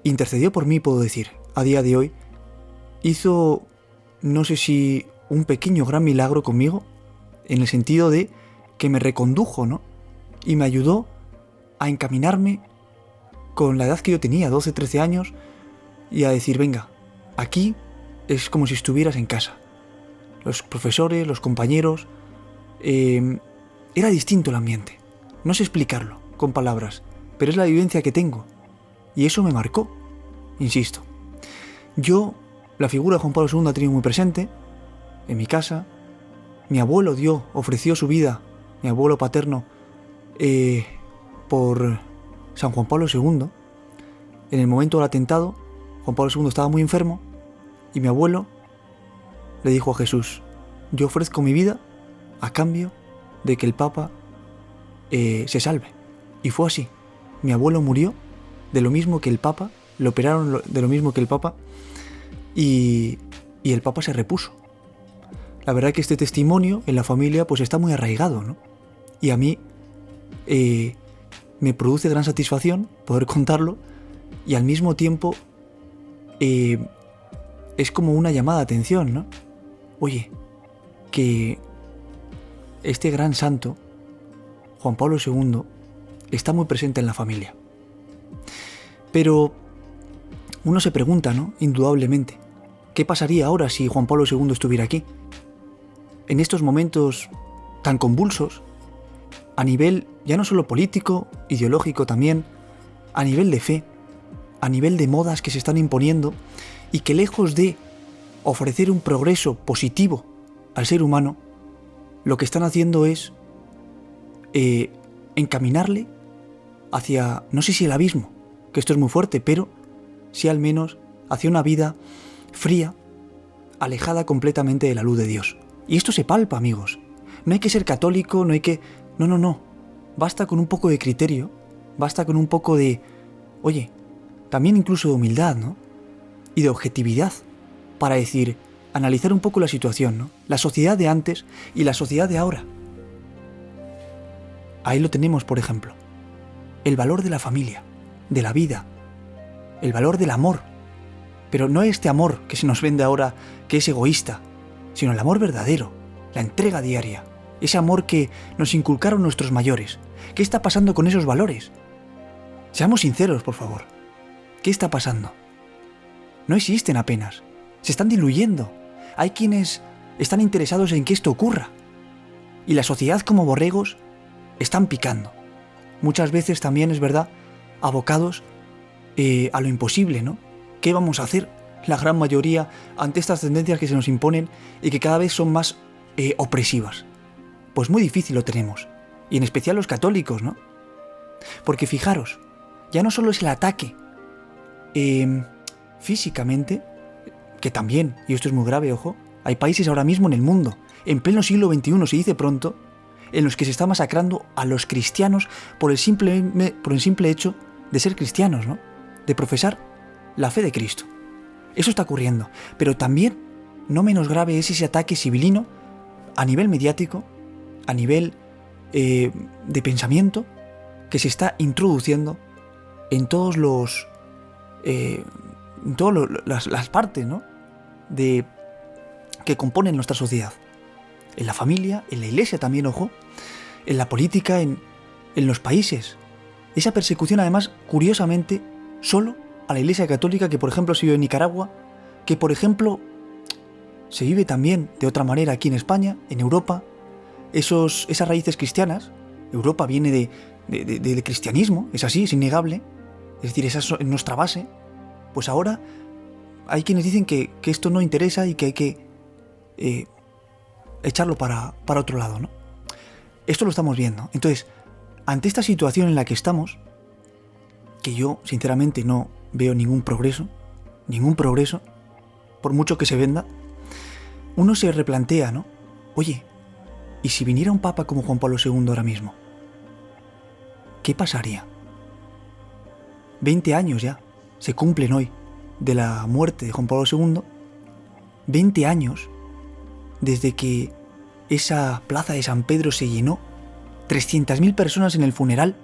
Intercedió por mí, puedo decir, a día de hoy. Hizo, no sé si un pequeño gran milagro conmigo, en el sentido de que me recondujo, ¿no? Y me ayudó a encaminarme con la edad que yo tenía, 12, 13 años, y a decir, venga, aquí es como si estuvieras en casa. Los profesores, los compañeros, era distinto el ambiente. No sé explicarlo con palabras, pero es la vivencia que tengo. Y eso me marcó, insisto. Yo, la figura de Juan Pablo II la he tenido muy presente en mi casa. Mi abuelo ofreció su vida, mi abuelo paterno, por San Juan Pablo II. En el momento del atentado, Juan Pablo II estaba muy enfermo y mi abuelo le dijo a Jesús, yo ofrezco mi vida a cambio de que el Papa se salve. Y fue así. Mi abuelo murió de lo mismo que el Papa, le operaron de lo mismo que el Papa y el Papa se repuso. la verdad que este testimonio en la familia pues está muy arraigado, ¿no? Y a mí me produce gran satisfacción poder contarlo, y al mismo tiempo es como una llamada de atención, ¿no? Oye, que este gran santo, Juan Pablo II, está muy presente en la familia. Pero uno se pregunta, ¿no? Indudablemente, ¿qué pasaría ahora si Juan Pablo II estuviera aquí? En estos momentos tan convulsos, a nivel ya no solo político, ideológico también, a nivel de fe, a nivel de modas que se están imponiendo y que lejos de ofrecer un progreso positivo al ser humano, lo que están haciendo es encaminarle hacia, no sé si el abismo, que esto es muy fuerte, pero sí al menos hacia una vida fría, alejada completamente de la luz de Dios. Y esto se palpa, amigos. No hay que ser católico, no hay que... No. Basta con un poco de criterio, basta con un poco de... Oye, también incluso de humildad, ¿no? Y de objetividad, para decir, analizar un poco la situación, ¿no? La sociedad de antes y la sociedad de ahora. Ahí lo tenemos, por ejemplo. El valor de la familia, de la vida, el valor del amor. Pero no este amor que se nos vende ahora, que es egoísta, sino el amor verdadero, la entrega diaria, ese amor que nos inculcaron nuestros mayores. ¿Qué está pasando con esos valores? Seamos sinceros, por favor. ¿Qué está pasando? No existen apenas. Se están diluyendo. Hay quienes están interesados en que esto ocurra. Y la sociedad, como borregos, están picando. Muchas veces también, es verdad, abocados a lo imposible, ¿no? ¿Qué vamos a hacer? La gran mayoría ante estas tendencias que se nos imponen y que cada vez son más opresivas. Pues muy difícil lo tenemos. Y en especial los católicos, ¿no? Porque fijaros, ya no solo es el ataque físicamente, que también, y esto es muy grave, ojo, hay países ahora mismo en el mundo, en pleno siglo XXI, se dice pronto, en los que se está masacrando a los cristianos por el simple hecho de ser cristianos, ¿no? De profesar la fe de Cristo. Eso está ocurriendo. Pero también, no menos grave, es ese ataque civilino a nivel mediático, a nivel de pensamiento, que se está introduciendo en todos los... en todas las partes, ¿no? Que componen nuestra sociedad. En la familia, en la iglesia también, ojo, en la política, en los países. Esa persecución, además, curiosamente, solo a la iglesia católica, que por ejemplo se vive en Nicaragua, que por ejemplo se vive también de otra manera aquí en España, en Europa. Esas raíces cristianas, Europa viene del cristianismo, es así, es innegable, es decir, esa es nuestra base. Pues ahora hay quienes dicen que esto no interesa y que hay que echarlo para otro lado, ¿no? Esto lo estamos viendo. Entonces, ante esta situación en la que estamos, que yo sinceramente no veo ningún progreso, por mucho que se venda, uno se replantea, ¿no? Oye, ¿y si viniera un papa como Juan Pablo II ahora mismo? ¿Qué pasaría? 20 años ya se cumplen hoy de la muerte de Juan Pablo II, 20 años desde que esa plaza de San Pedro se llenó, 300.000 personas en el funeral,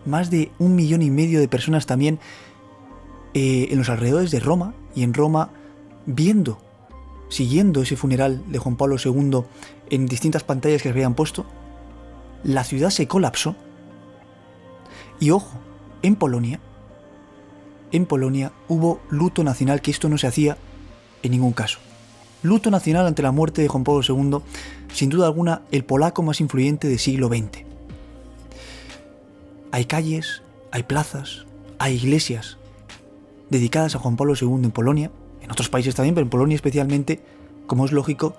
más de 1,5 millones de personas también en los alrededores de Roma, y en Roma siguiendo ese funeral de Juan Pablo II en distintas pantallas que se habían puesto. La ciudad se colapsó. Y ojo, en Polonia hubo luto nacional, que esto no se hacía en ningún caso. Luto nacional ante la muerte de Juan Pablo II, sin duda alguna el polaco más influyente del siglo XX. Hay calles, hay plazas, hay iglesias dedicadas a Juan Pablo II en Polonia, en otros países también, pero en Polonia especialmente, como es lógico,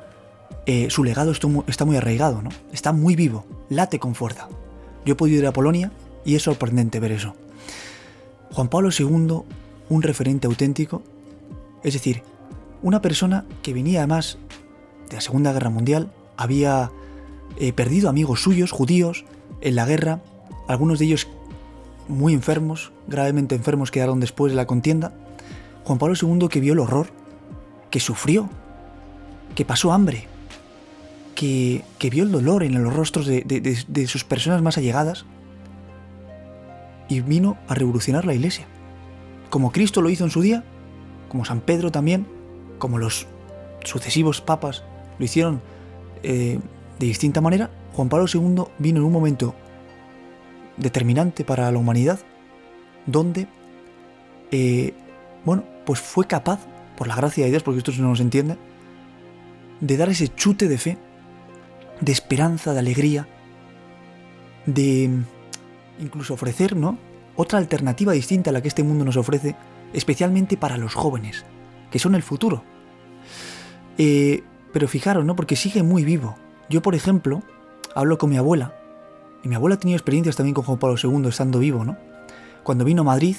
su legado está muy arraigado, ¿no? Está muy vivo, late con fuerza. Yo he podido ir a Polonia y es sorprendente ver eso. Juan Pablo II, un referente auténtico, es decir, una persona que venía además de la Segunda Guerra Mundial, había perdido amigos suyos, judíos, en la guerra, algunos de ellos muy enfermos, gravemente enfermos, quedaron después de la contienda. Juan Pablo II, que vio el horror, que sufrió que pasó hambre, que vio el dolor en los rostros de sus personas más allegadas y vino a revolucionar la Iglesia. Como Cristo lo hizo en su día, como San Pedro también, como los sucesivos papas lo hicieron de distinta manera, Juan Pablo II vino en un momento determinante para la humanidad, donde pues fue capaz, por la gracia de Dios, porque esto no nos entiende, de dar ese chute de fe, de esperanza, de alegría, de incluso ofrecer, ¿no?, otra alternativa distinta a la que este mundo nos ofrece, especialmente para los jóvenes, que son el futuro. Pero fijaros, ¿no?, porque sigue muy vivo. Yo, por ejemplo, hablo con mi abuela, y mi abuela ha tenido experiencias también con Juan Pablo II estando vivo, ¿no? Cuando vino a Madrid,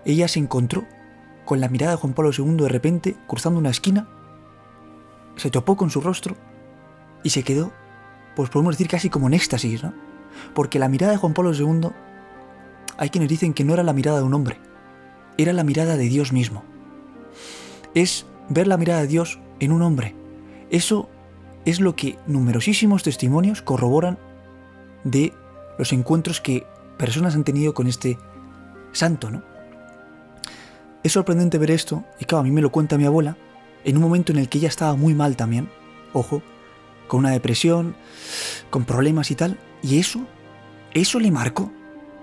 ella se encontró con la mirada de Juan Pablo II de repente, cruzando una esquina, se topó con su rostro y se quedó, pues podemos decir casi como en éxtasis, ¿no? Porque la mirada de Juan Pablo II, hay quienes dicen que no era la mirada de un hombre, era la mirada de Dios mismo. Es ver la mirada de Dios en un hombre. Eso es lo que numerosísimos testimonios corroboran de los encuentros que personas han tenido con este santo, ¿no? Es sorprendente ver esto, y claro, a mí me lo cuenta mi abuela, en un momento en el que ella estaba muy mal también, ojo, con una depresión, con problemas y tal, y eso le marcó.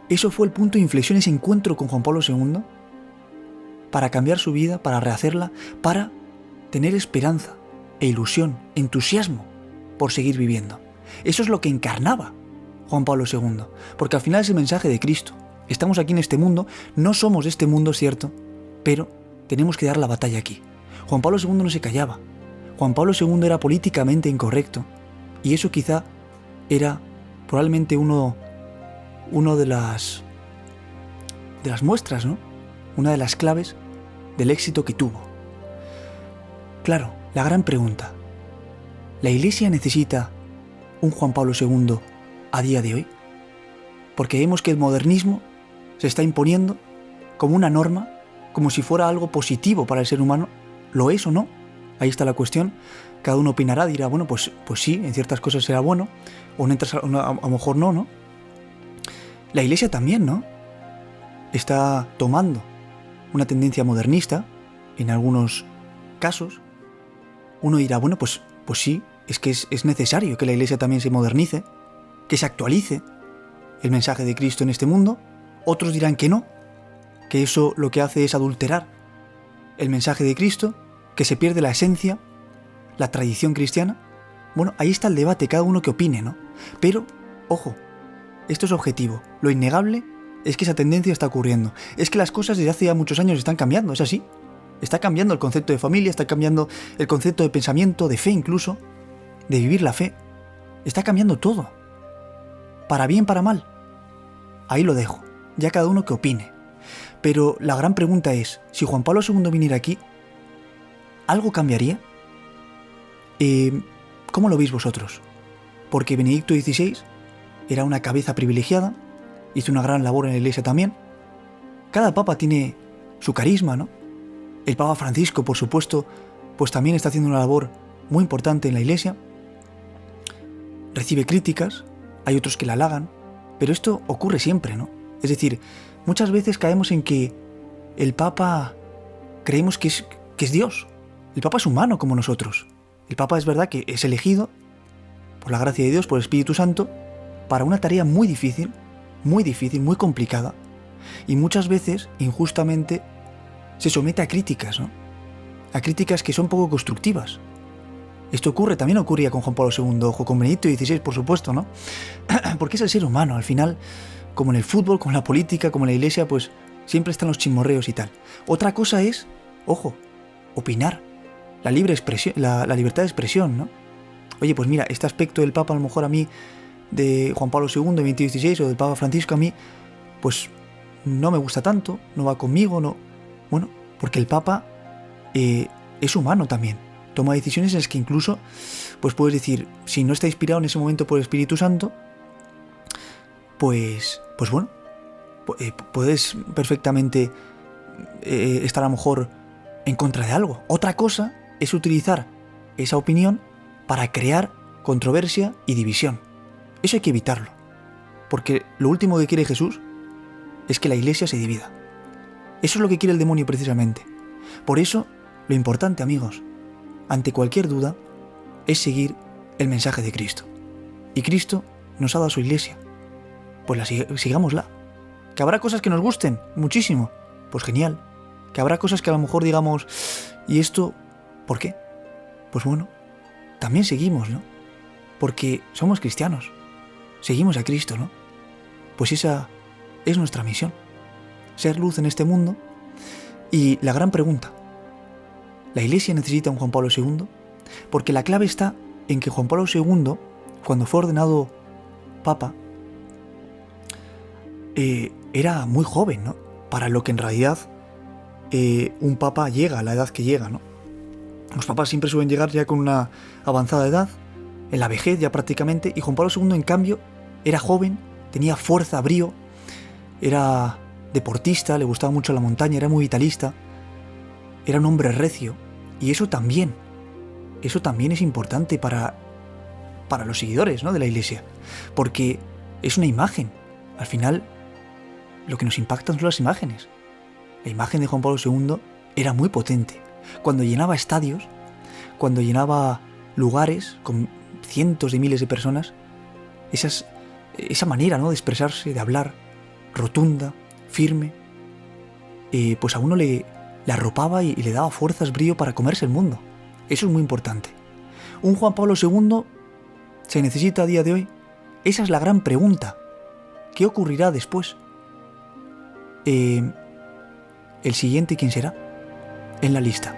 Eso fue el punto de inflexión, ese encuentro con Juan Pablo II, para cambiar su vida, para rehacerla, para tener esperanza e ilusión, entusiasmo por seguir viviendo. Eso es lo que encarnaba Juan Pablo II, porque al final es el mensaje de Cristo. Estamos aquí en este mundo, no somos de este mundo, cierto, pero tenemos que dar la batalla aquí. Juan Pablo II no se callaba. Juan Pablo II era políticamente incorrecto, y eso quizá era probablemente uno de las muestras, ¿no? Una de las claves del éxito que tuvo. Claro, la gran pregunta: ¿la Iglesia necesita un Juan Pablo II a día de hoy? Porque vemos que el modernismo se está imponiendo como una norma, como si fuera algo positivo para el ser humano. ¿Lo es o no? Ahí está la cuestión. Cada uno opinará, dirá, bueno, pues sí, en ciertas cosas será bueno, o a lo mejor no, ¿no? La Iglesia también, ¿no?, está tomando una tendencia modernista en algunos casos. Uno dirá, bueno, pues sí, es que es necesario que la Iglesia también se modernice, que se actualice el mensaje de Cristo en este mundo. Otros dirán que no, que eso lo que hace es adulterar el mensaje de Cristo, que se pierde la esencia, la tradición cristiana. Bueno, ahí está el debate, cada uno que opine, ¿no? Pero, ojo, esto es objetivo. Lo innegable es que esa tendencia está ocurriendo. Es que las cosas desde hace ya muchos años están cambiando, es así. Está cambiando el concepto de familia, está cambiando el concepto de pensamiento, de fe incluso, de vivir la fe. Está cambiando todo. Para bien, para mal. Ahí lo dejo. Ya cada uno que opine. Pero la gran pregunta es, si Juan Pablo II viniera aquí, ¿algo cambiaría? ¿Cómo lo veis vosotros? Porque Benedicto XVI era una cabeza privilegiada, hizo una gran labor en la Iglesia también. Cada papa tiene su carisma, ¿no? El Papa Francisco, por supuesto, pues también está haciendo una labor muy importante en la Iglesia. Recibe críticas, hay otros que la halagan, pero esto ocurre siempre, ¿no? Es decir, muchas veces caemos en que el Papa creemos que es Dios. El Papa es humano como nosotros. El Papa es verdad que es elegido por la gracia de Dios, por el Espíritu Santo, para una tarea muy difícil, muy complicada. Y muchas veces, injustamente, se somete a críticas, ¿no? A críticas que son poco constructivas. Esto también ocurría con Juan Pablo II, ojo, con Benedicto XVI, por supuesto, ¿no? Porque es el ser humano, al final, como en el fútbol, como en la política, como en la Iglesia, pues siempre están los chismorreos y tal. Otra cosa es, ojo, opinar, la libre expresión, la libertad de expresión, ¿no? Oye, pues mira, este aspecto del Papa, a lo mejor a mí, de Juan Pablo II, de Benedicto XVI, o del Papa Francisco, a mí, pues no me gusta tanto, no va conmigo, no. Bueno, porque el Papa es humano también. Toma decisiones en las que incluso, pues puedes decir, si no está inspirado en ese momento por el Espíritu Santo, pues bueno, puedes perfectamente estar a lo mejor en contra de algo. Otra cosa es utilizar esa opinión para crear controversia y división. Eso hay que evitarlo, porque lo último que quiere Jesús es que la iglesia se divida. Eso es lo que quiere el demonio precisamente. Por eso, lo importante, amigos, ante cualquier duda, es seguir el mensaje de Cristo. Y Cristo nos ha dado su iglesia. Pues sigámosla. Que habrá cosas que nos gusten muchísimo, pues genial. Que habrá cosas que a lo mejor digamos, ¿y esto por qué? Pues bueno, también seguimos, ¿no? Porque somos cristianos. Seguimos a Cristo, ¿no? Pues esa es nuestra misión. Ser luz en este mundo. Y la gran pregunta, ¿la iglesia necesita un Juan Pablo II? Porque la clave está en que Juan Pablo II, cuando fue ordenado papa, era muy joven, ¿no? Para lo que en realidad un papa llega a la edad que llega, ¿no? Los papas siempre suelen llegar ya con una avanzada edad, en la vejez ya prácticamente, y Juan Pablo II, en cambio, era joven, tenía fuerza, brío, era deportista, le gustaba mucho la montaña, era muy vitalista, era un hombre recio, y eso también es importante para los seguidores, ¿no?, de la iglesia, porque es una imagen. Al final, lo que nos impacta son las imágenes. La imagen de Juan Pablo II era muy potente. Cuando llenaba estadios, cuando llenaba lugares con cientos de miles de personas, esa manera, ¿no?, de expresarse, de hablar, rotunda, firme, pues a uno le arropaba y le daba fuerzas, brío para comerse el mundo. Eso es muy importante. ¿Un Juan Pablo II se necesita a día de hoy? Esa es la gran pregunta. ¿Qué ocurrirá después? ¿El siguiente quién será en la lista?